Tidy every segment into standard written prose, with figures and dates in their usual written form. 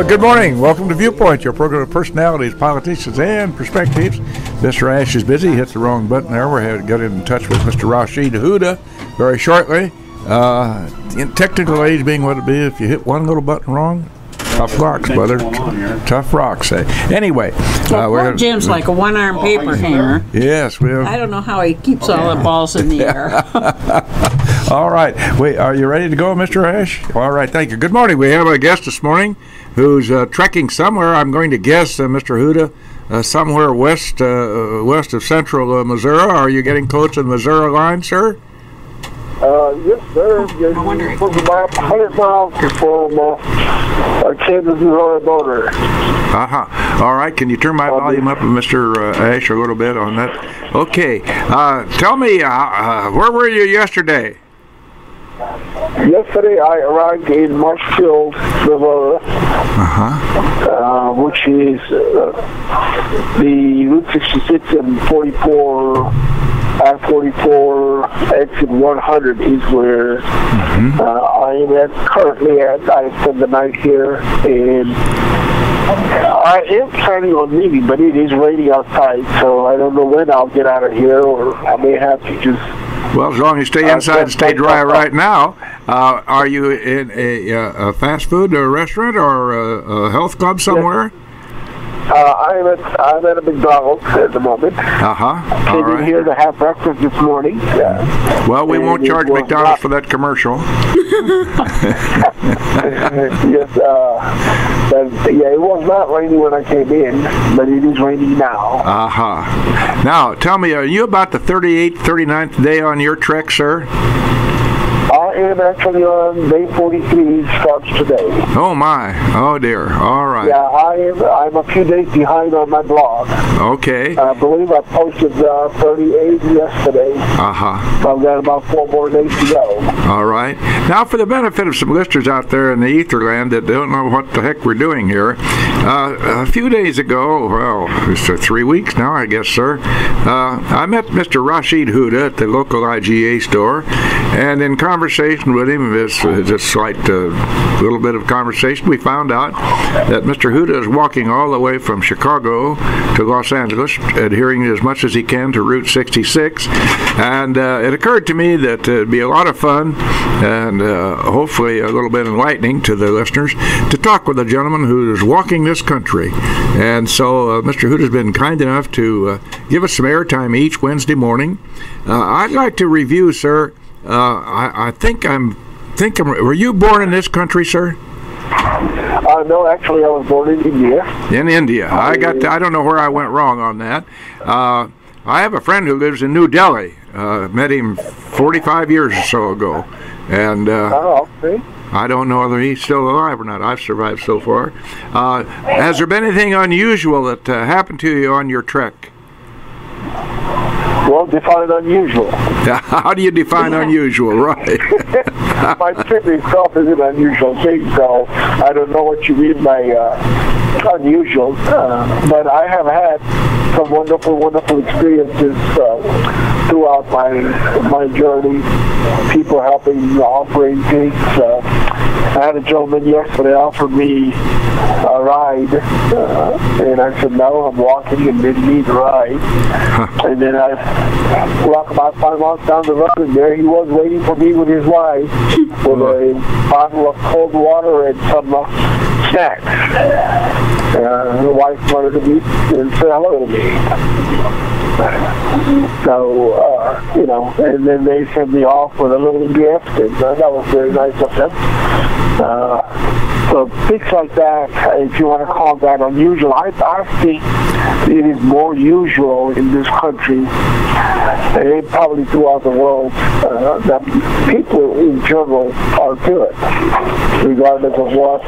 Well, good morning. Welcome to Viewpoint, your program of personalities, politicians, and perspectives. Mr. Ash is busy. He hit the wrong button there. We're going to get in touch with Mr. Rasheed Hooda very shortly. In technical age being what it be, if you hit one little button wrong, tough rocks, brother. Tough rocks. Anyway. Well, Jim's like a one-arm paper hanger. Yes. I don't know how he keeps all the balls in the air. All right. Wait, are you ready to go, Mr. Ash? All right, thank you. Good morning. We have a guest this morning who's trekking somewhere. I'm going to guess, Mr. Hooda, somewhere west of central Missouri. Are you getting close to the Missouri line, sir? Yes, sir. It's about 100 miles from Kansas-Missouri border. All right. Can you turn my volume up, Mr. Ash, a little bit on that? Okay. Tell me, where were you yesterday? Yesterday, I arrived in Marshfield, Missouri, which is the Route 66 and 44. I-44 exit 100 is where I am at currently. I spend the night here, and I am planning on leaving, but it is raining outside, so I don't know when I'll get out of here, or I may have to just... Well, as long as you stay inside and stay dry right now. Are you in a fast food restaurant or a health club somewhere? I'm at a McDonald's at the moment. Came in here to have breakfast this morning. Well, we won't charge McDonald's for that commercial. Yes, it was not raining when I came in, but it is raining now. Now, tell me, are you about the 38th, 39th day on your trek, sir? I am actually on day 43, starts today. Oh my! Oh dear! All right. Yeah, I'm a few days behind on my blog. Okay. I believe I posted 38 yesterday. I've got about 4 more days to go. All right. Now, for the benefit of some listeners out there in the Etherland that don't know what the heck we're doing here, a few days ago, well, it's 3 weeks now, I guess, sir. I met Mr. Rasheed Hooda at the local IGA store, and in conversation with him, just slight little bit of conversation, we found out that Mr. Hooda is walking all the way from Chicago to Los Angeles, adhering as much as he can to Route 66, and it occurred to me that it'd be a lot of fun and hopefully a little bit enlightening to the listeners to talk with a gentleman who is walking this country. And so Mr. Hooda has been kind enough to give us some airtime each Wednesday morning. I'd like to review, sir. I think I'm. Were you born in this country, sir? No, actually, I was born in India. In India, I don't know where I went wrong on that. I have a friend who lives in New Delhi. Met him 45 years or so ago, and I don't know whether he's still alive or not. I've survived so far. Has there been anything unusual that happened to you on your trek? Well, define unusual. How do you define unusual, right? My trip itself is an unusual thing, so I don't know what you mean by unusual. But I have had some wonderful experiences throughout my journey. People helping, offering things. I had a gentleman yesterday offer me a ride, and I said no, I'm walking and didn't need a ride. And then I walked about 5 miles down the road, and there he was waiting for me with his wife with a bottle of cold water and some snacks. The wife wanted to meet and say hello to me. So, and then they sent me off with a little gift, and that was very nice of them. So things like that, if you want to call that unusual, I think it is more usual in this country, and probably throughout the world, that people in general are good, regardless of what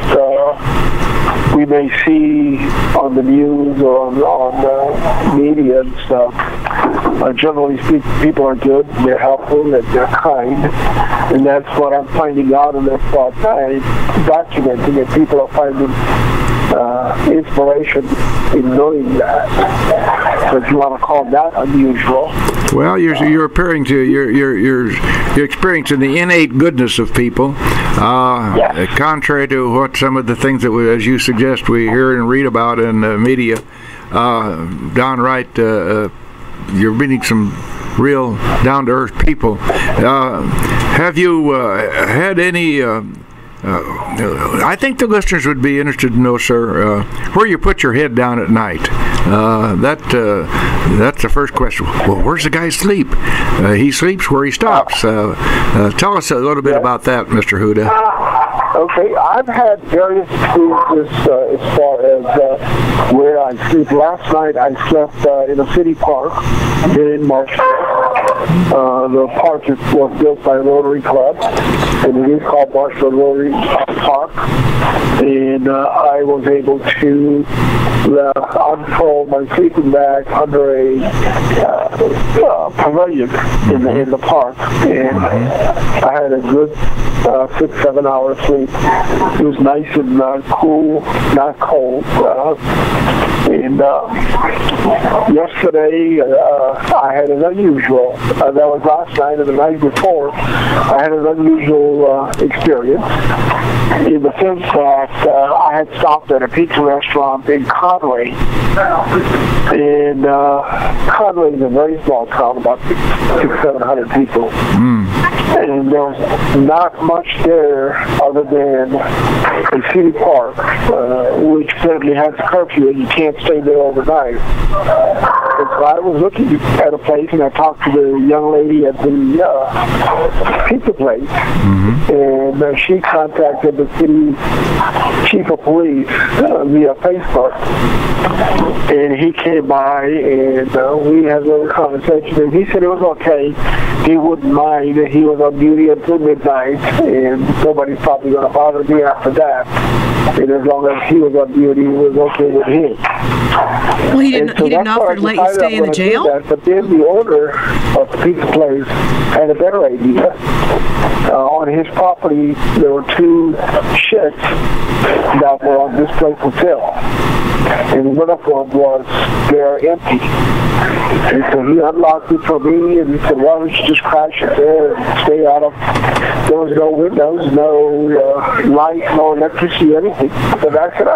we may see on the news or on media and stuff. Generally speaking, people are good, they're helpful, and they're kind, and that's what I'm finding out, and that's what I'm documenting, and people are finding inspiration in knowing that. So if you want to call that unusual. Well, you're appearing to you're experiencing the innate goodness of people, Yes. contrary to what some of the things that as you suggest, we hear and read about in the media. Downright, you're meeting some real down-to-earth people. Have you had any? I think the listeners would be interested to know, sir, where you put your head down at night. That's the first question. Well, where's the guy sleep? He sleeps where he stops. Tell us a little bit about that, Mr. Hooda. Okay, I've had various experiences as far as where I sleep. Last night I slept in a city park here in Marshall. The park was built by a Rotary Club, and it is called Marshall Rotary Park. And I was able to unfold my sleeping bag under a pavilion in the park, and I had a good 6-7 hours sleep. It was nice and cool, not cold. And yesterday I had an unusual, that was last night and the night before, I had an unusual experience in the sense that I had stopped at a pizza restaurant in Conway. And Conway is a very small town, about 600-700 people. And there was not much there other than a city park, which certainly has a curfew and you can't stay there overnight. And so I was looking at a place and I talked to the young lady at the pizza place, and she contacted the city chief of police via Facebook, and he came by and we had a little conversation, and he said it was okay, he wouldn't mind, he was on duty until midnight and nobody's probably going to bother me after that, and as long as he was on duty it was okay with him. Well, he didn't offer to let you stay in the jail? But then the owner of the pizza place had a better idea. On his property there were 2 sheds that were on this place for sale, and one of them was there empty. And so he unlocked it for me, and he said, why don't you just crash it there and stay out of, there was no windows, no light, no electricity, anything. But I said,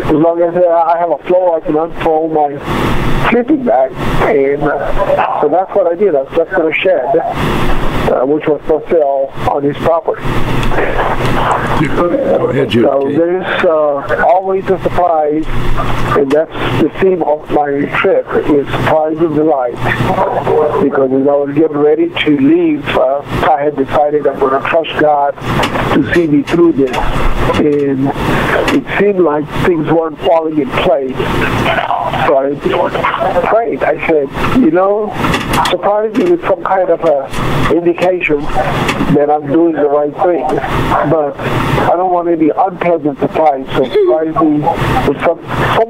as long as I have a floor, I can unfold my sleeping bag. And so that's what I did. I slept in a shed, which was for sale on his property. Go ahead, Judy. So there's always a surprise, and that's the theme of my trip, is surprise and delight. Because as I was getting ready to leave, I had decided I'm going to trust God to see me through this. And it seemed like things weren't falling in place. So I prayed. I said, surprise me with some kind of a indication that I'm doing the right thing. But I don't want any unpleasant surprise, so surprise me with some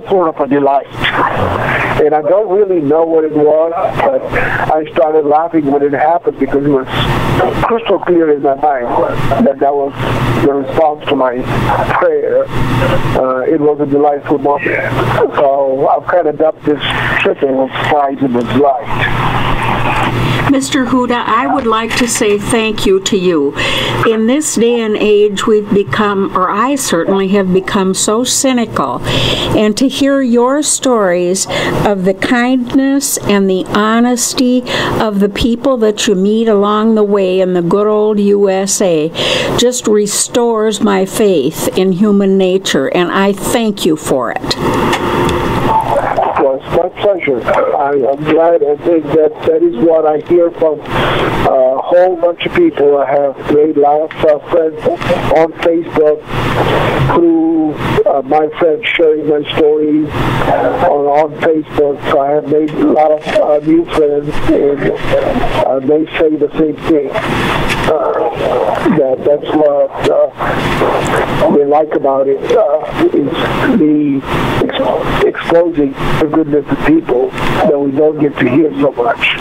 sort of a delight. And I don't really know what it was, but I started laughing when it happened because it was crystal clear in my mind that was the response to my prayer. It was a delightful moment. So I've kind of dubbed this trip as surprise and delight. Mr. Hooda, I would like to say thank you to you. In this day and age, we've become, or I certainly have become, so cynical. And to hear your stories of the kindness and the honesty of the people that you meet along the way in the good old USA just restores my faith in human nature, and I thank you for it. Well, it's my pleasure. I'm glad. I think that is what I hear from a whole bunch of people. I have made lots of friends on Facebook through my friends sharing my stories on Facebook. So I have made a lot of new friends, and they say the same thing. That's what we like about it, is the exposing the goodness of people that we don't get to hear so much.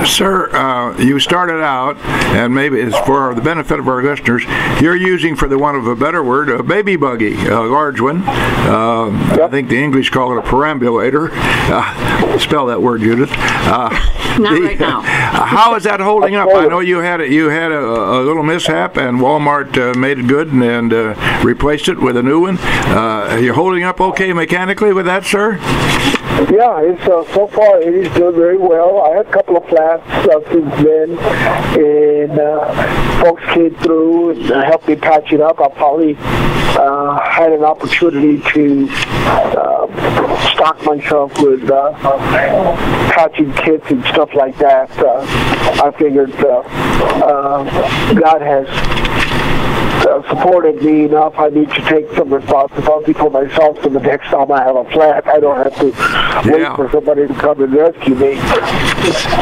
Sir, you started out, and maybe it's for the benefit of our listeners, you're using, for the want of a better word, a baby buggy, a large one. I think the English call it a perambulator. Spell that word, Judith. Not right now. How is that holding up? I know you had a little mishap, and Walmart made it good and replaced it with a new one. Are you holding up okay mechanically with that, sir? Yeah, it's so far it is doing very well. I had a couple of flats since then, and folks came through and helped me patch it up. I probably had an opportunity to stock myself with patching kits and stuff like that. I figured God has supported me enough. I need to take some responsibility for myself, so the next time I have a flat, I don't have to wait for somebody to come and rescue me.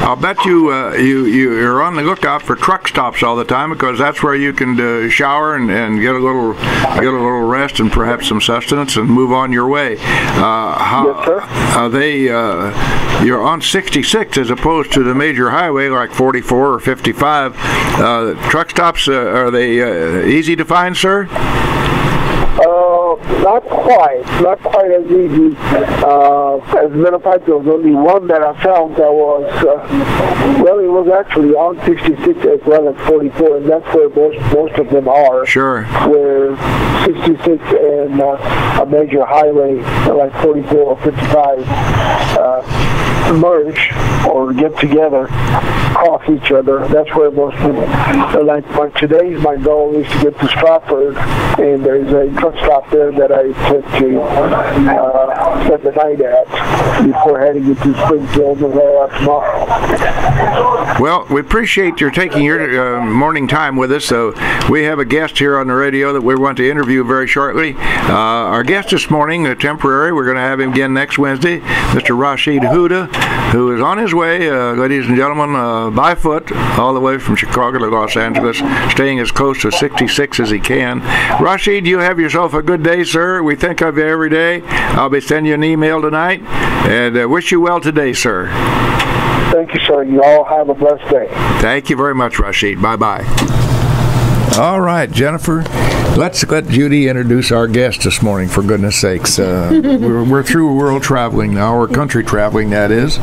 I'll bet you're on the lookout for truck stops all the time, because that's where you can shower and get a little rest and perhaps some sustenance and move on your way. Yes, sir. You're on 66 as opposed to the major highway like 44 or 55. Truck stops, are they easy to find, sir? Not quite as easy. As a matter of fact, there was only one that I found that was, it was actually on 66 as well as 44, and that's where most of them are. Sure. Where 66 and a major highway like 44 or 55 merge or get together, cross each other. That's where most of them, like today, my goal is to get to Stratford, and there's a truck stop there that I intend to spend the night at before heading into Springfield tomorrow. Well, we appreciate your taking your morning time with us. So we have a guest here on the radio that we want to interview very shortly. Our guest this morning, temporary, we're going to have him again next Wednesday, Mr. Rasheed Hooda, who is on his way, ladies and gentlemen, by foot, all the way from Chicago to Los Angeles, staying as close to 66 as he can. Rasheed, you have yourself a good day, sir. We think of you every day. I'll be sending you an email tonight, and wish you well today, sir. Thank you, sir. You all have a blessed day. Thank you very much, Rasheed. Bye-bye. All right, Jennifer, let's let Judy introduce our guest this morning, for goodness sakes. We're through world traveling now, or country traveling, that is.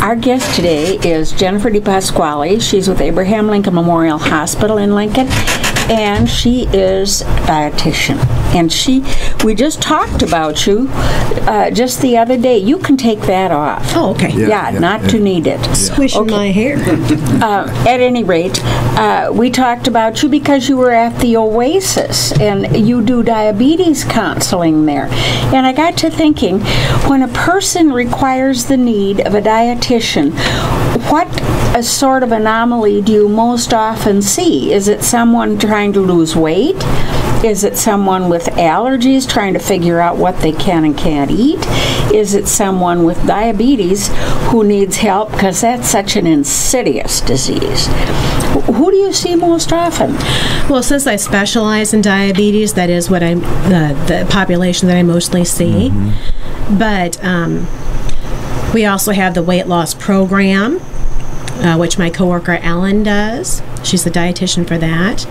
Our guest today is Jennifer DiPasquale. She's with Abraham Lincoln Memorial Hospital in Lincoln, and she is a dietitian. And we just talked about you just the other day. You can take that off. Oh, okay. Yeah, not to need it. Squishing my hair. At any rate, we talked about you because you were at the Oasis, and you do diabetes counseling there. And I got to thinking, when a person requires the need of a dietitian, what a sort of anomaly do you most often see? Is it someone trying to lose weight? Is it someone with allergies trying to figure out what they can and can't eat? Is it someone with diabetes who needs help because that's such an insidious disease? Who do you see most often? Well, since I specialize in diabetes, that is what the population that I mostly see. Mm-hmm. But we also have the weight loss program, which my coworker Ellen does. She's the dietitian for that.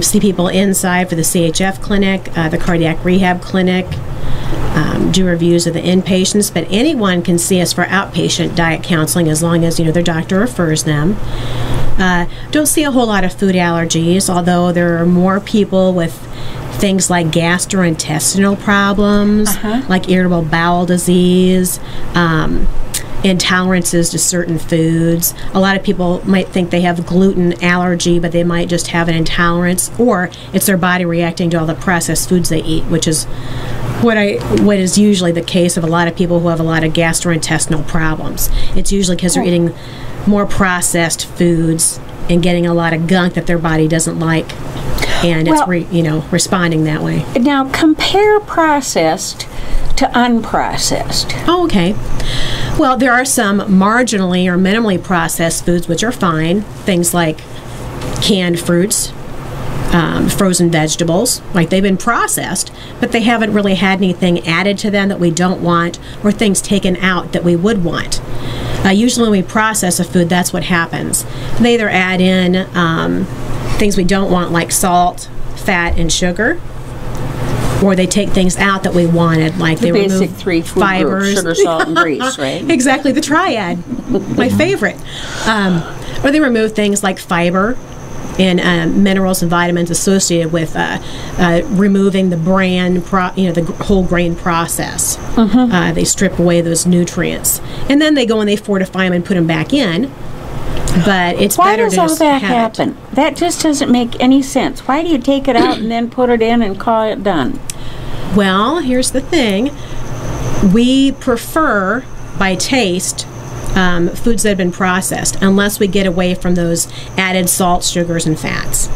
See people inside for the CHF clinic, the cardiac rehab clinic, do reviews of the inpatients, but anyone can see us for outpatient diet counseling as long as their doctor refers them. Don't see a whole lot of food allergies, although there are more people with things like gastrointestinal problems, like irritable bowel disease, intolerances to certain foods. A lot of people might think they have gluten allergy, but they might just have an intolerance, or it's their body reacting to all the processed foods they eat, which is what is usually the case of a lot of people who have a lot of gastrointestinal problems. It's usually because they're eating more processed foods and getting a lot of gunk that their body doesn't like, and it's responding that way. Now compare processed to unprocessed. Oh, okay. Well, there are some marginally or minimally processed foods which are fine. Things like canned fruits, frozen vegetables, like they've been processed, but they haven't really had anything added to them that we don't want, or things taken out that we would want. Usually when we process a food, that's what happens. They either add in things we don't want, like salt, fat, and sugar, or they take things out that we wanted, like The they basic remove three food fibers, groups, sugar, salt, and grease, right? Exactly, the triad, my favorite. Or they remove things like fiber and minerals and vitamins associated with removing the bran, the whole grain process. They strip away those nutrients, and then they go and they fortify them and put them back in. But it's Why better does to all just that have it. happen? That just doesn't make any sense. Why do you take it out and then put it in and call it done? Well, here's the thing. We prefer, by taste, foods that have been processed, unless we get away from those added salts, sugars, and fats.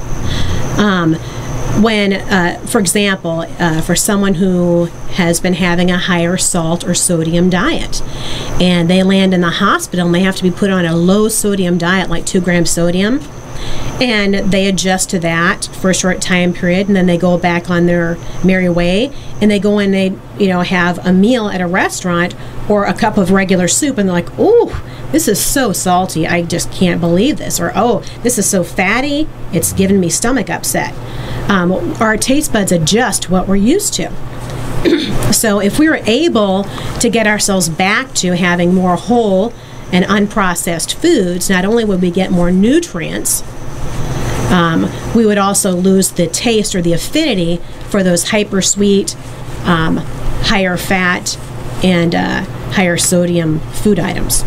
For example, for someone who has been having a higher salt or sodium diet, and they land in the hospital and they have to be put on a low sodium diet, like 2 grams sodium, and they adjust to that for a short time period, and then they go back on their merry way, and they go and they have a meal at a restaurant or a cup of regular soup, and they're like, "Ooh, this is so salty, I just can't believe this," or "Oh, this is so fatty, it's giving me stomach upset." Our taste buds adjust to what we're used to. So if we were able to get ourselves back to having more whole and unprocessed foods, not only would we get more nutrients, we would also lose the taste or the affinity for those hyper sweet, higher fat, and higher sodium food items.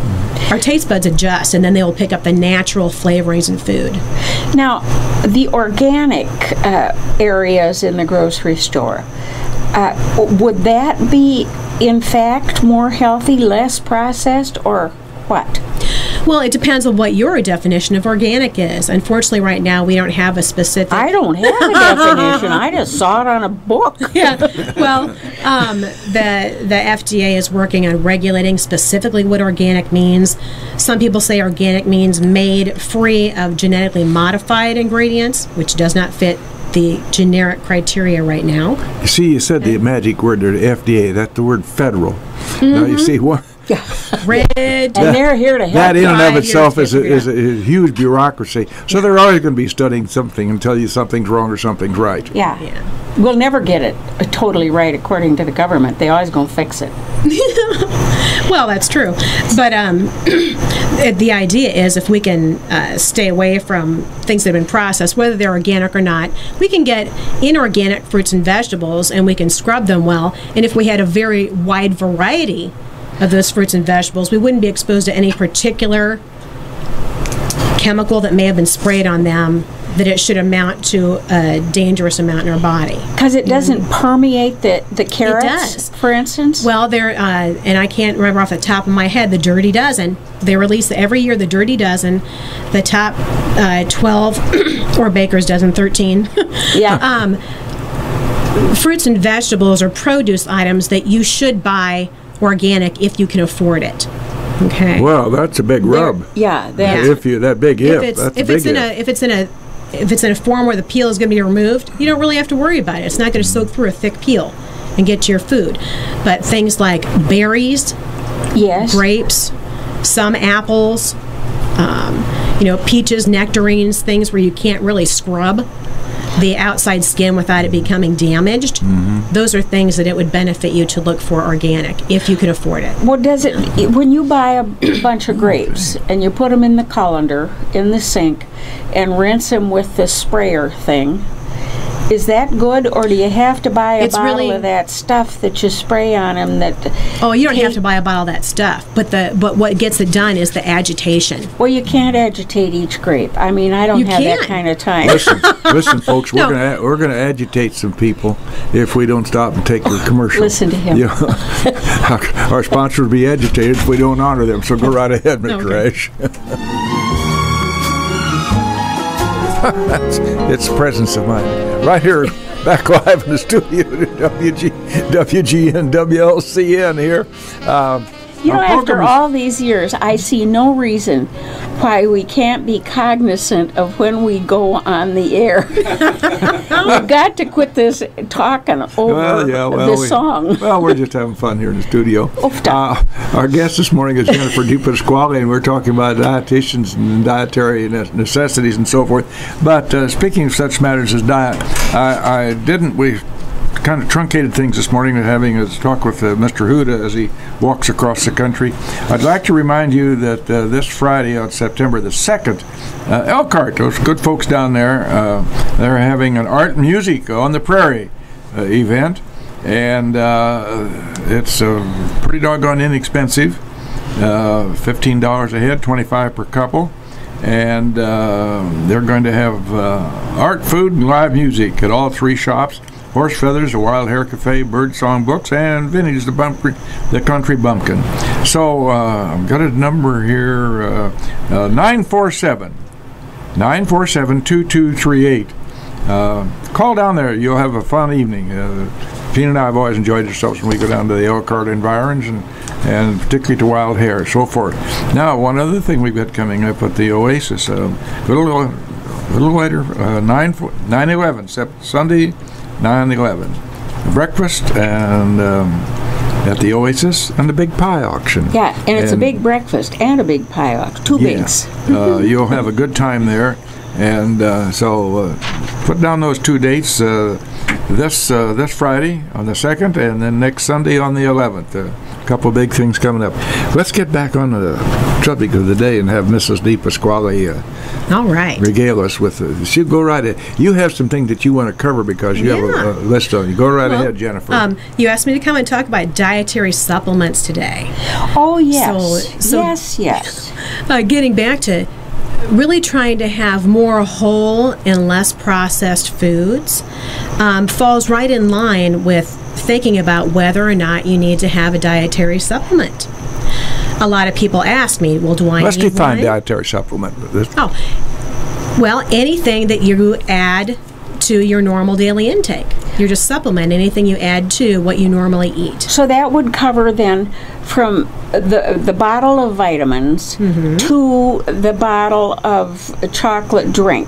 Our taste buds adjust, and then they will pick up the natural flavorings in food. Now, the organic areas in the grocery store, would that be, in fact, more healthy, less processed, or what? Well, it depends on what your definition of organic is. Unfortunately, right now, we don't have a specific... I don't have a definition. I just saw it on a book. Yeah. Well, the FDA is working on regulating specifically what organic means. Some people say organic means made free of genetically modified ingredients, which does not fit the generic criteria right now. You see, you said the magic word there, the FDA. That's the word federal. Now, you see, what... Red. And they're here to help. That in and of Right, itself is here's a huge bureaucracy. So they're always going to be studying something and tell you something's wrong or something's right. Yeah. We'll never get it totally right according to the government. They always going to fix it. Well, that's true. But the idea is if we can stay away from things that have been processed, whether they're organic or not, we can get inorganic fruits and vegetables and we can scrub them well. And if we had a very wide variety of those fruits and vegetables, we wouldn't be exposed to any particular chemical that may have been sprayed on them that it should amount to a dangerous amount in our body. Because it doesn't permeate the carrots, It does. for instance? Well, there, and I can't remember off the top of my head, the Dirty Dozen. They release every year the Dirty Dozen, the top 12, or Baker's Dozen 13. Yeah. Fruits and vegetables or produce items that you should buy organic if you can afford it. Okay. Well, that's a big rub. Yeah. If you that's a big if. If it's in a form where the peel is going to be removed, you don't really have to worry about it. It's not going to soak through a thick peel and get to your food. But things like berries, Yes. grapes, some apples, peaches, nectarines, things where you can't really scrub the outside skin without it becoming damaged. Those are things that it would benefit you to look for organic if you can afford it. Well, when you buy a bunch of grapes and you put them in the colander, in the sink, and rinse them with the sprayer thing, is that good, or do you have to buy a bottle of that stuff that you spray on them? Oh, you don't have to buy a bottle of that stuff, but what gets it done is the agitation. Well, you can't agitate each grape. I mean, I don't have that kind of time. Listen, folks, we're gonna agitate some people if we don't stop and take the commercial. Listen to him. Yeah. Our sponsors will be agitated if we don't honor them. So go right ahead, Mr. Rash. It's presence of mind. Right here, back live in the studio at WGN, WLCN here. You know, after all these years, I see no reason why we can't be cognizant of when we go on the air. We've got to quit this talking over the song. Well, we're just having fun here in the studio. Our guest this morning is Jennifer DiPasquale, and we're talking about dietitians and dietary necessities and so forth. But speaking of such matters as diet, we kind of truncated things this morning and having a talk with Mr. Hooda as he walks across the country. I'd like to remind you that this Friday on September the 2nd, Elkhart, those good folks down there, they're having an art and music on the prairie event, and it's pretty doggone inexpensive, $15 a head, $25 per couple. And they're going to have art, food, and live music at all 3 shops: Horse Feathers, the Wild Hair Cafe, Bird Song Books, and Vinny's the Country Bumpkin. So I've got a number here, 947-2238. Call down there. You'll have a fun evening. Gene and I have always enjoyed ourselves when we go down to the Elkhart environs and particularly to Wild Hair, so forth. Now, one other thing we've got coming up at the Oasis, a little later, 9/11, Sunday, 9/11. Breakfast and at the Oasis and the big pie auction. Yeah, and it's a big breakfast and a big pie auction, 2 bigs. You'll have a good time there. And so put down those 2 dates, this Friday on the 2nd and then next Sunday on the 11th. A couple of big things coming up. Let's get back on the subject of the day and have Mrs. DiPasquale all right. regale us with she'll go right ahead. You have some things that you want to cover because you have a list on you. Go right ahead, Jennifer. You asked me to come and talk about dietary supplements today. Oh, yes. So yes. Getting back to really trying to have more whole and less processed foods falls right in line with thinking about whether or not you need to have a dietary supplement. A lot of people ask me, well, do I need one? Let's define dietary supplement. Well, anything that you add to your normal daily intake. You're just supplementing anything you add to what you normally eat. So that would cover then from the bottle of vitamins to the bottle of chocolate drink.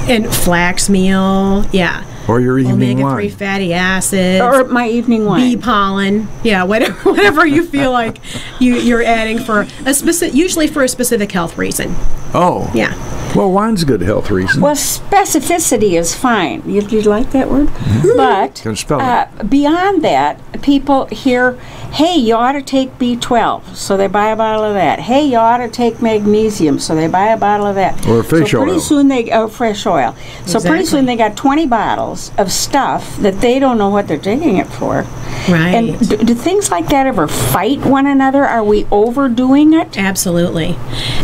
And flax meal, yeah. Or your evening wine. Omega-3 fatty acids. Or my evening wine. Bee pollen. Yeah, whatever you feel like you're adding for a usually for a specific health reason. Oh. Yeah. Well, wine's a good health reason. Well, specificity is fine. You like that word? But Can spell it. Beyond that, people hear, hey, you ought to take B12, so they buy a bottle of that. Hey, you ought to take magnesium, so they buy a bottle of that. Or fish oil. Pretty soon fresh oil. So pretty soon they got 20 bottles of stuff that they don't know what they're taking it for. Right. And do things like that ever fight one another? Are we overdoing it? Absolutely.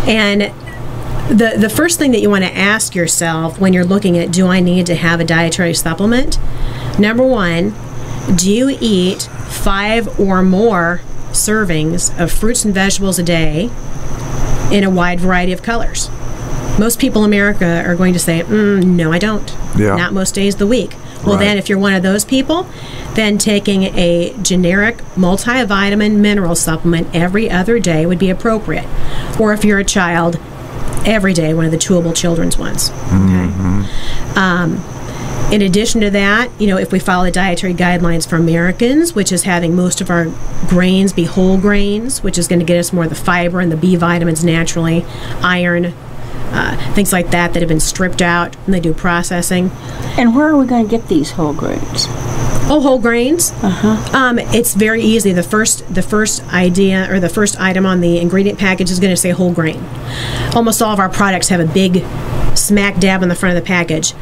And the first thing that you want to ask yourself when you're looking at, do I need to have a dietary supplement? Number one, do you eat 5 or more servings of fruits and vegetables a day in a wide variety of colors? Most people in America are going to say, no, I don't. Yeah. Not most days of the week. Well, then if you're one of those people, then taking a generic multivitamin mineral supplement every other day would be appropriate. Or if you're a child, every day, one of the chewable children's ones. Okay. In addition to that, if we follow the dietary guidelines for Americans, which is having most of our grains be whole grains, which is going to get us more of the fiber and the B vitamins naturally, iron, things like that have been stripped out when they do processing. And where are we going to get these whole grains? Oh, whole grains? It's very easy. The first idea or the first item on the ingredient package is going to say whole grain. Almost all of our products have a big smack dab on the front of the package.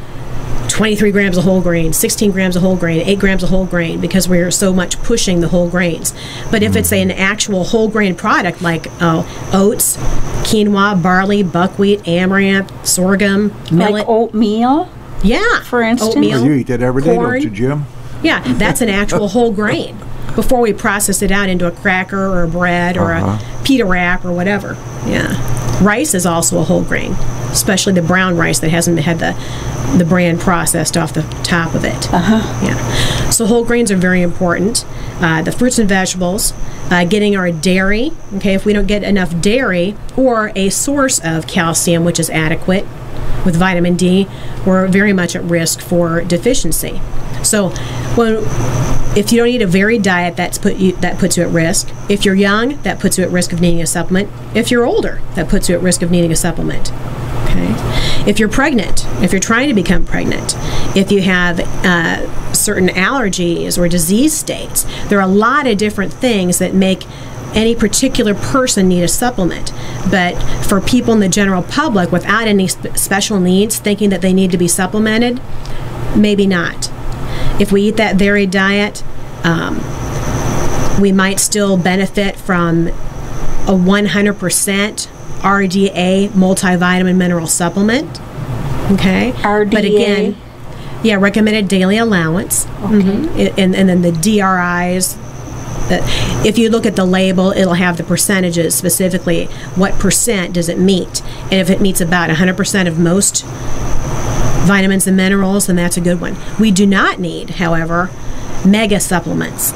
23 grams of whole grain, 16 grams of whole grain, 8 grams of whole grain, because we're so much pushing the whole grains. But if it's an actual whole grain product like oats, quinoa, barley, buckwheat, amaranth, sorghum, millet. Like oatmeal? Yeah. For instance? Oatmeal, well, you eat that every day, don't you, Jim? Yeah, that's an actual whole grain before we process it out into a cracker or a bread or a pita wrap or whatever. Yeah. Rice is also a whole grain. especially the brown rice that hasn't had the bran processed off the top of it. Yeah. So whole grains are very important. The fruits and vegetables, getting our dairy. Okay, if we don't get enough dairy or a source of calcium which is adequate with vitamin D, we're very much at risk for deficiency. So if you don't eat a varied diet, that puts you at risk. If you're young, that puts you at risk of needing a supplement. If you're older, that puts you at risk of needing a supplement. Okay. If you're pregnant, if you're trying to become pregnant, if you have certain allergies or disease states, there are a lot of different things that make any particular person need a supplement. But for people in the general public without any special needs, thinking that they need to be supplemented, maybe not. If we eat that varied diet, we might still benefit from a 100% RDA multivitamin mineral supplement. Okay? RDA? But again, yeah, recommended daily allowance. Okay. And then the DRIs. If you look at the label, it'll have the percentages, specifically what percent does it meet. And if it meets about 100% of most vitamins and minerals, then that's a good one. We do not need, however, mega supplements.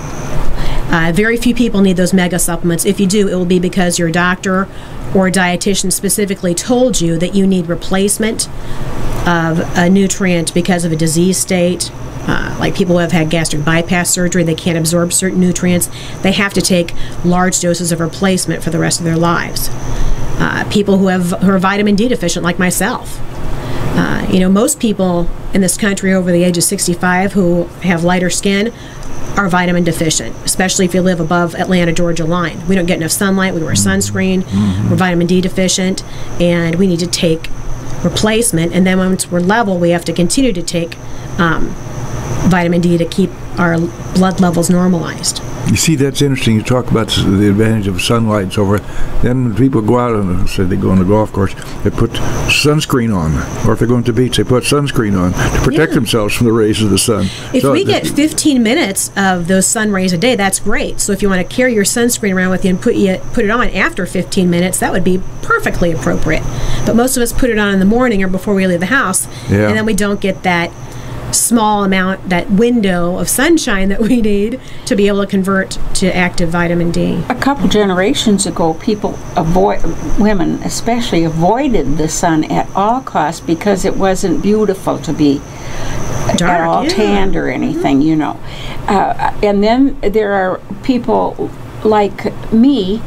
Very few people need those mega supplements. If you do, it will be because your doctor or dietitian specifically told you that you need replacement of a nutrient because of a disease state. Like people who have had gastric bypass surgery, they can't absorb certain nutrients. They have to take large doses of replacement for the rest of their lives. People who are vitamin D deficient, like myself. Most people in this country over the age of 65 who have lighter skin are vitamin deficient, especially if you live above Atlanta, Georgia line. We don't get enough sunlight, we wear sunscreen, we're vitamin D deficient, and we need to take replacement. And then once we're level, we have to continue to take vitamin D to keep our blood levels normalized. You see, that's interesting. You talk about the advantage of sunlight and so forth. Then when people go out and say they go on the golf course, they put sunscreen on. Or if they're going to the beach, they put sunscreen on to protect themselves from the rays of the sun. If we get 15 minutes of those sun rays a day, that's great. So if you want to carry your sunscreen around with you and put it on after 15 minutes, that would be perfectly appropriate. But most of us put it on in the morning or before we leave the house, and then we don't get that small amount, that window of sunshine that we need to be able to convert to active vitamin D. A couple generations ago, women especially, avoided the sun at all costs because it wasn't beautiful to be dark, at all tanned or anything, and then there are people like me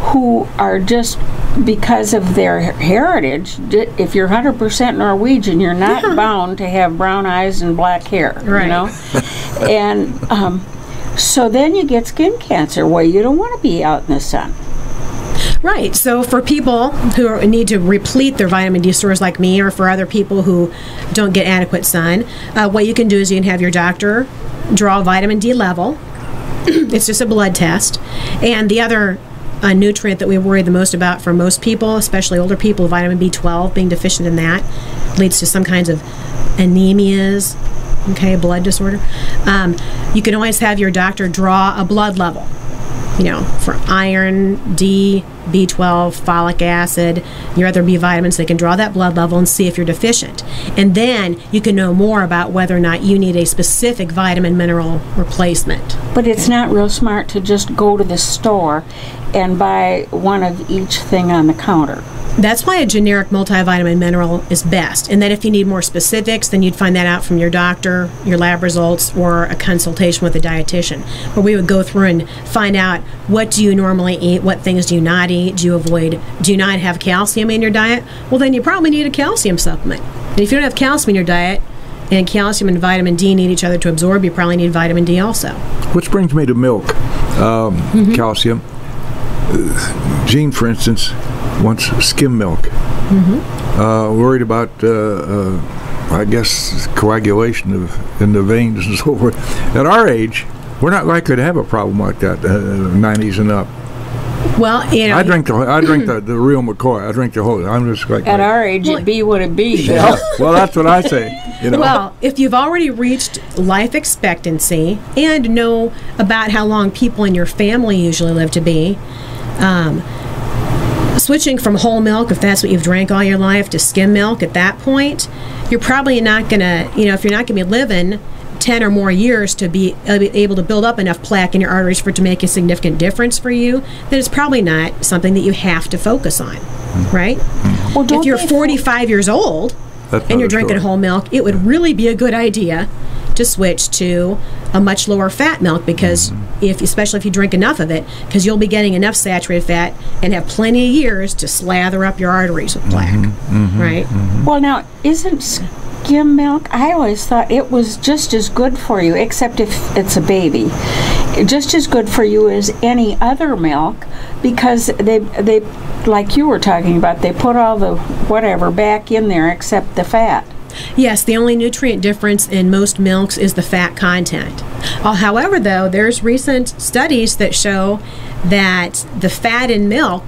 who are just, because of their heritage, if you're 100% Norwegian, you're not bound to have brown eyes and black hair, And so then you get skin cancer. Well, you don't want to be out in the sun. Right. So for people who need to replete their vitamin D stores like me, or for other people who don't get adequate sun, what you can do is you can have your doctor draw a vitamin D level. It's just a blood test. And the other nutrient that we worry the most about for most people, especially older people, vitamin B12, being deficient in that leads to some kinds of anemias, blood disorder. You can always have your doctor draw a blood level, for iron, D, B12, folic acid, your other B vitamins. They can draw that blood level and see if you're deficient. And then you can know more about whether or not you need a specific vitamin mineral replacement. But it's not real smart to just go to the store and buy one of each thing on the counter. That's why a generic multivitamin mineral is best. And then if you need more specifics, then you'd find that out from your doctor, your lab results, or a consultation with a dietitian, where we would go through and find out, what do you normally eat, what things do you not eat, do you not have calcium in your diet? Well, then you probably need a calcium supplement. And if you don't have calcium in your diet, and calcium and vitamin D need each other to absorb, you probably need vitamin D also. Which brings me to milk, calcium. Jean, for instance, wants skim milk. Worried about, I guess, coagulation in the veins and so forth. At our age, we're not likely to have a problem like that, 90s and up. Well, I drink the real McCoy. I drink the whole. I'm just like at our age, it be what it be. Yeah. Well, that's what I say. Well, if you've already reached life expectancy and know about how long people in your family usually live to be, switching from whole milk, if that's what you've drank all your life, to skim milk at that point, you're probably not going to, if you're not going to be living 10 or more years to be able to build up enough plaque in your arteries for it to make a significant difference for you, then it's probably not something that you have to focus on, right? Well, if you're 45 years old and you're drinking whole milk, it would really be a good idea to switch to a much lower fat milk, because especially if you drink enough of it, because you'll be getting enough saturated fat and have plenty of years to slather up your arteries with plaque, right? Well, now, isn't skim milk, I always thought it was just as good for you, except if it's a baby, just as good for you as any other milk, because they like you were talking about, they put all the whatever back in there except the fat. Yes, the only nutrient difference in most milks is the fat content. However, though, there's recent studies that show that the fat in milk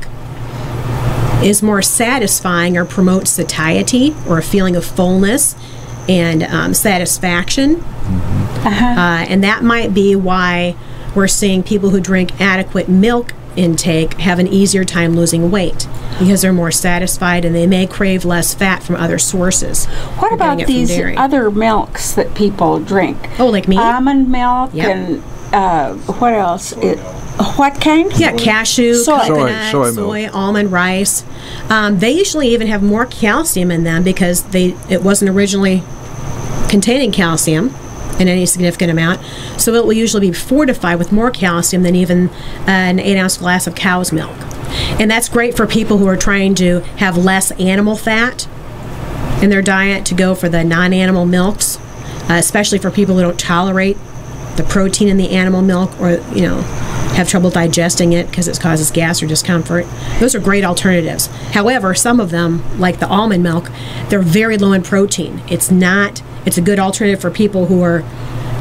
is more satisfying or promotes satiety or a feeling of fullness and satisfaction. And that might be why we're seeing people who drink adequate milk intake have an easier time losing weight, because they're more satisfied and they may crave less fat from other sources. What about these other milks that people drink? Oh, like me? Almond milk and what else? What kind? Yeah, cashew, coconut, soy, almond, rice. They usually even have more calcium in them because it wasn't originally containing calcium in any significant amount, so it will usually be fortified with more calcium than even an 8-ounce glass of cow's milk. And that's great for people who are trying to have less animal fat in their diet, to go for the non-animal milks, especially for people who don't tolerate the protein in the animal milk, or have trouble digesting it because it causes gas or discomfort. Those are great alternatives. However, some of them, like the almond milk, they're very low in protein. It's a good alternative for people who are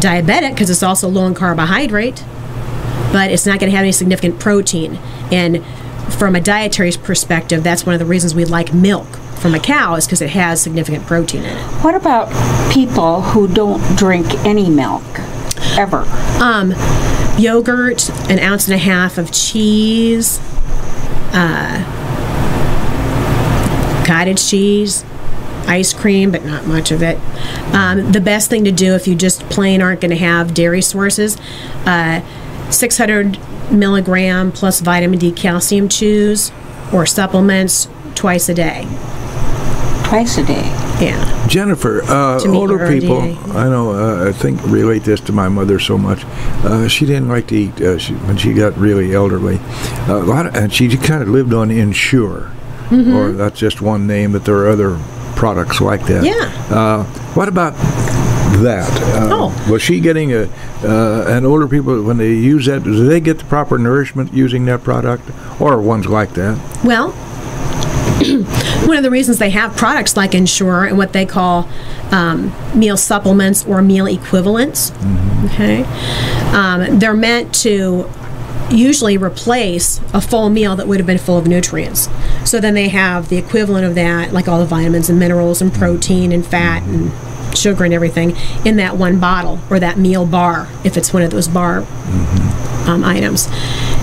diabetic because it's also low in carbohydrate, but it's not going to have any significant protein. And from a dietary perspective, that's one of the reasons we like milk from a cow, is because it has significant protein in it. What about people who don't drink any milk ever? Yogurt, 1.5 ounces of cheese, cottage cheese, ice cream, but not much of it. The best thing to do if you just plain aren't going to have dairy sources, 600 milligram plus vitamin D calcium chews or supplements twice a day. Twice a day? Yeah. Jennifer, older people, I know, I think relate this to my mother so much. She didn't like to eat when she got really elderly. And she kind of lived on Ensure, or that's just one name, but there are other products like that. Yeah. What about that? Was she getting and older people, when they use that, do they get the proper nourishment using that product, or ones like that? Well, one of the reasons they have products like Ensure and what they call meal supplements or meal equivalents, okay, they're meant to usually replace a full meal that would have been full of nutrients. So then they have the equivalent of that, like all the vitamins and minerals and protein and fat and sugar and everything in that one bottle, or that meal bar if it's one of those bar items.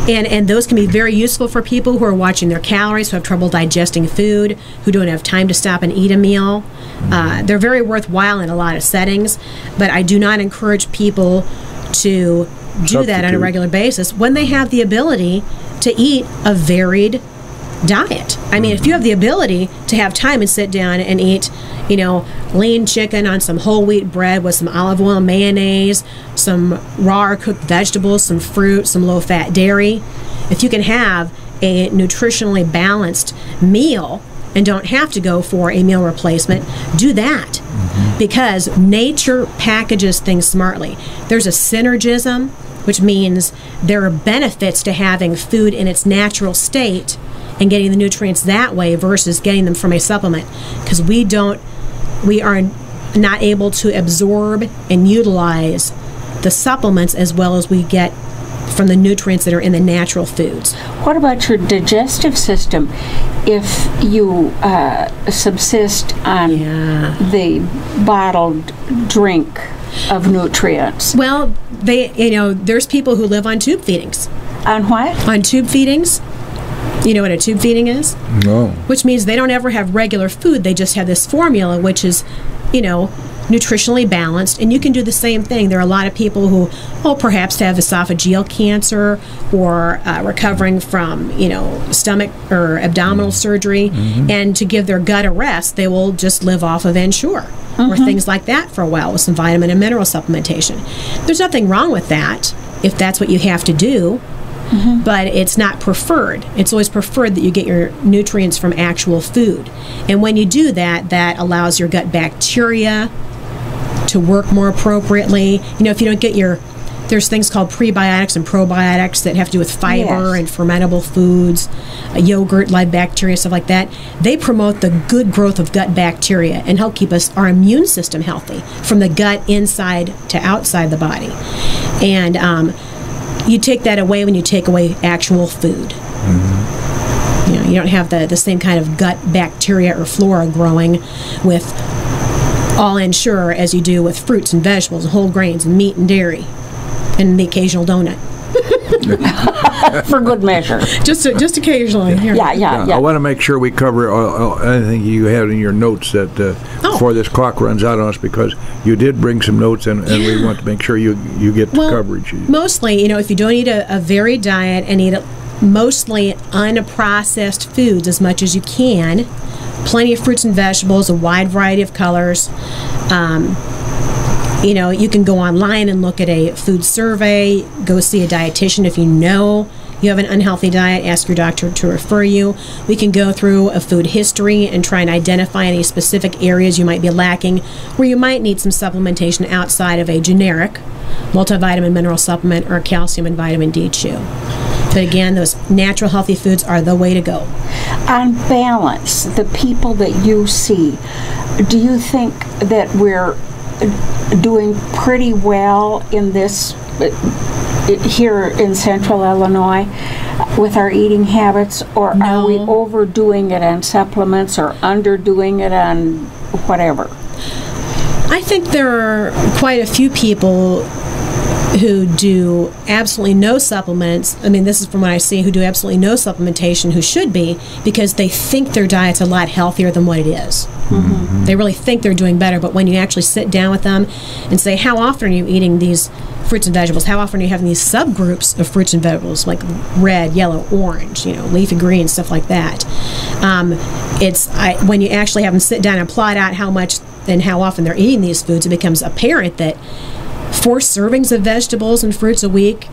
And those can be very useful for people who are watching their calories, who have trouble digesting food, who don't have time to stop and eat a meal. They're very worthwhile in a lot of settings, but I do not encourage people to do that on a regular basis when they have the ability to eat a varied diet. I mean, if you have the ability to have time and sit down and eat, lean chicken on some whole wheat bread with some olive oil, mayonnaise, some raw or cooked vegetables, some fruit, some low-fat dairy, if you can have a nutritionally balanced meal and don't have to go for a meal replacement, do that. Because nature packages things smartly. There's a synergism, which means there are benefits to having food in its natural state and getting the nutrients that way versus getting them from a supplement, because we are not able to absorb and utilize the supplements as well as we get from the nutrients that are in the natural foods. What about your digestive system? If you subsist on the bottled drink of nutrients. Well, there's people who live on tube feedings. On what? On tube feedings. You know what a tube feeding is? No. Which means they don't ever have regular food. They just have this formula, which is, nutritionally balanced. And you can do the same thing. There are a lot of people who, perhaps have esophageal cancer or recovering from, stomach or abdominal surgery. And to give their gut a rest, they will just live off of Ensure or things like that for a while with some vitamin and mineral supplementation. There's nothing wrong with that if that's what you have to do. But it's not preferred. It's always preferred that you get your nutrients from actual food. And when you do that, that allows your gut bacteria to work more appropriately. If you don't get there's things called prebiotics and probiotics that have to do with fiber and fermentable foods, yogurt, live bacteria, stuff like that. They promote the good growth of gut bacteria and help keep our immune system healthy from the gut inside to outside the body. And you take that away when you take away actual food. You don't have the same kind of gut bacteria or flora growing with all Ensure as you do with fruits and vegetables and whole grains and meat and dairy and the occasional donut. For good measure. Just occasionally. Yeah. I want to make sure we cover anything you had in your notes that before this clock runs out on us, because you did bring some notes and we want to make sure you get the coverage. Mostly, if you don't eat a varied diet and eat mostly unprocessed foods as much as you can, plenty of fruits and vegetables, a wide variety of colors. You can go online and look at a food survey, go see a dietitian if you know you have an unhealthy diet, ask your doctor to refer you. We can go through a food history and try and identify any specific areas you might be lacking where you might need some supplementation outside of a generic multivitamin mineral supplement or a calcium and vitamin D chew. But again, those natural healthy foods are the way to go. On balance, the people that you see, do you think that we're doing pretty well in this here in Central Illinois with our eating habits, or are we overdoing it on supplements or underdoing it on whatever? I think there are quite a few people who do absolutely no supplements. I mean, this is from what I see, who do absolutely no supplementation, who should be, because they think their diet's a lot healthier than what it is. They really think they're doing better, but when you actually sit down with them and say, how often are you eating these fruits and vegetables? How often are you having these subgroups of fruits and vegetables, like red, yellow, orange, leafy green, stuff like that? When you actually have them sit down and plot out how much and how often they're eating these foods, it becomes apparent that 4 servings of vegetables and fruits a week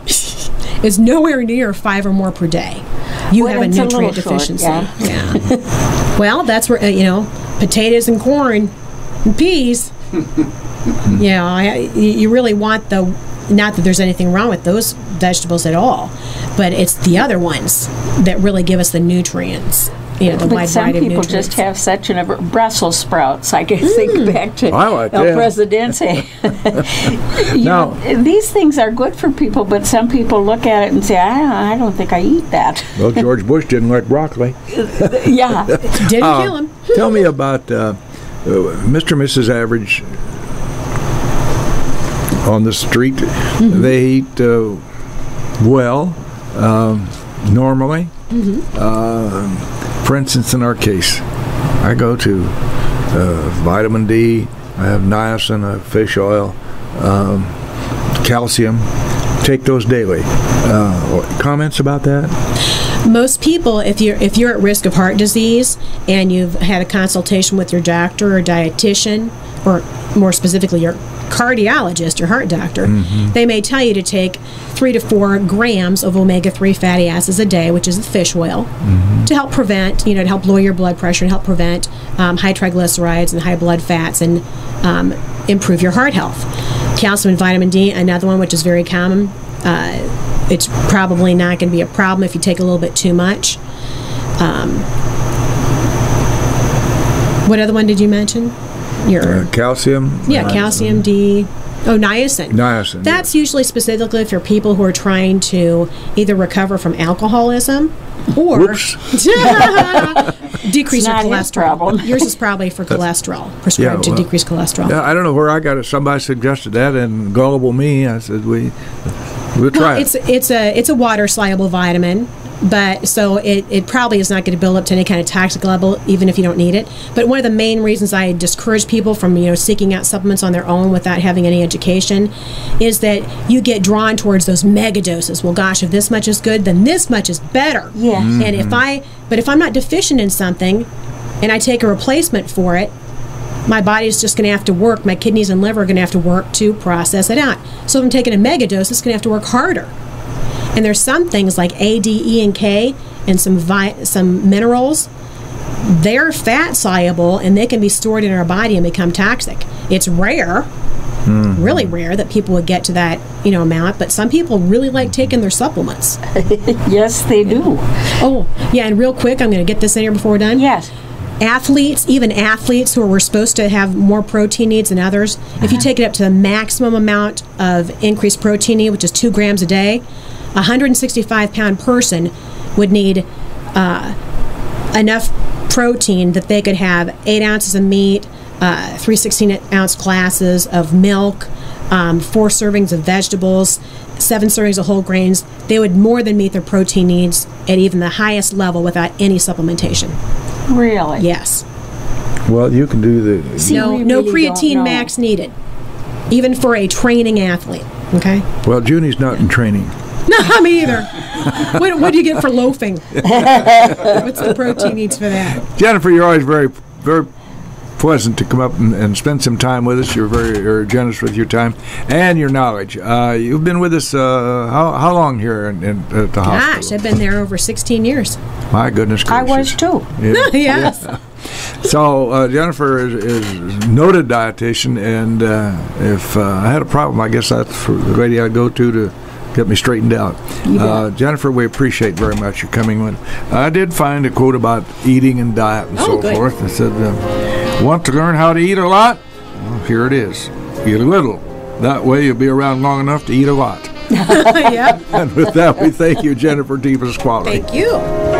is nowhere near 5 or more per day. You have a nutrient deficiency. Well, that's where, potatoes and corn and peas. You really want not that there's anything wrong with those vegetables at all, but it's the other ones that really give us the nutrients. The wide variety of nutrients. Some people just have such Brussels sprouts. I can think back to like El Presidente. These things are good for people, but some people look at it and say, I don't think I eat that. Well, George Bush didn't like broccoli. Didn't kill him. Tell me about Mr. and Mrs. Average on the street. They eat well, normally. For instance, in our case, I go to vitamin D, I have niacin, I have fish oil, calcium, take those daily. Comments about that? Most people, if you're at risk of heart disease and you've had a consultation with your doctor or dietitian, or more specifically your cardiologist, your heart doctor, they may tell you to take 3 to 4 grams of omega-3 fatty acids a day, which is the fish oil, to help prevent, to help lower your blood pressure and help prevent high triglycerides and high blood fats and improve your heart health. Calcium and vitamin D, another one which is very common. It's probably not going to be a problem if you take a little bit too much. What other one did you mention? Calcium. Yeah, calcium, D. Oh, niacin. Niacin. That's usually specifically for people who are trying to either recover from alcoholism or decrease your cholesterol. Yours is probably for cholesterol, prescribed to decrease cholesterol. Yeah, I don't know where I got it. Somebody suggested that, and gullible me, I said we'll try it. It's a water soluble vitamin. But so it probably is not going to build up to any kind of toxic level, even if you don't need it. But one of the main reasons I discourage people from seeking out supplements on their own without having any education is that you get drawn towards those mega doses. Well, gosh, if this much is good, then this much is better. Yes. And if I'm not deficient in something, and I take a replacement for it, my body's just going to have to work. My kidneys and liver are going to have to work to process it out. So if I'm taking a mega dose, it's going to have to work harder. And there's some things like A, D, E, and K, and some minerals. They're fat soluble, and they can be stored in our body and become toxic. It's rare, really rare, that people would get to that amount. But some people really like taking their supplements. Yes, they do. Oh, yeah, and real quick, I'm going to get this in here before we're done. Yes. Even athletes who are supposed to have more protein needs than others, if you take it up to the maximum amount of increased protein need, which is 2 grams a day, a 165-pound person would need enough protein that they could have 8 ounces of meat, 3 16-ounce glasses of milk, 4 servings of vegetables, 7 servings of whole grains. They would more than meet their protein needs at even the highest level without any supplementation. Really? Yes. Well, you can do the... No creatine max needed, even for a training athlete. Okay. Well, Judy's not in training. No, me either. What do you get for loafing? What's the protein needs for that? Jennifer, you're always very, very pleasant to come up and spend some time with us. You're very generous with your time and your knowledge. You've been with us how long here at the hospital? Gosh, I've been there over 16 years. My goodness gracious. I was too. Yeah. Yes. Yeah. So Jennifer is noted dietitian, and if I had a problem, I guess that's the lady I'd go to get me straightened out. Jennifer, we appreciate very much you coming in. I did find a quote about eating and diet and so forth. It said, want to learn how to eat a lot? Well, here it is. Eat a little. That way you'll be around long enough to eat a lot. Yep. And with that, we thank you, Jennifer DiPasquale. Thank you.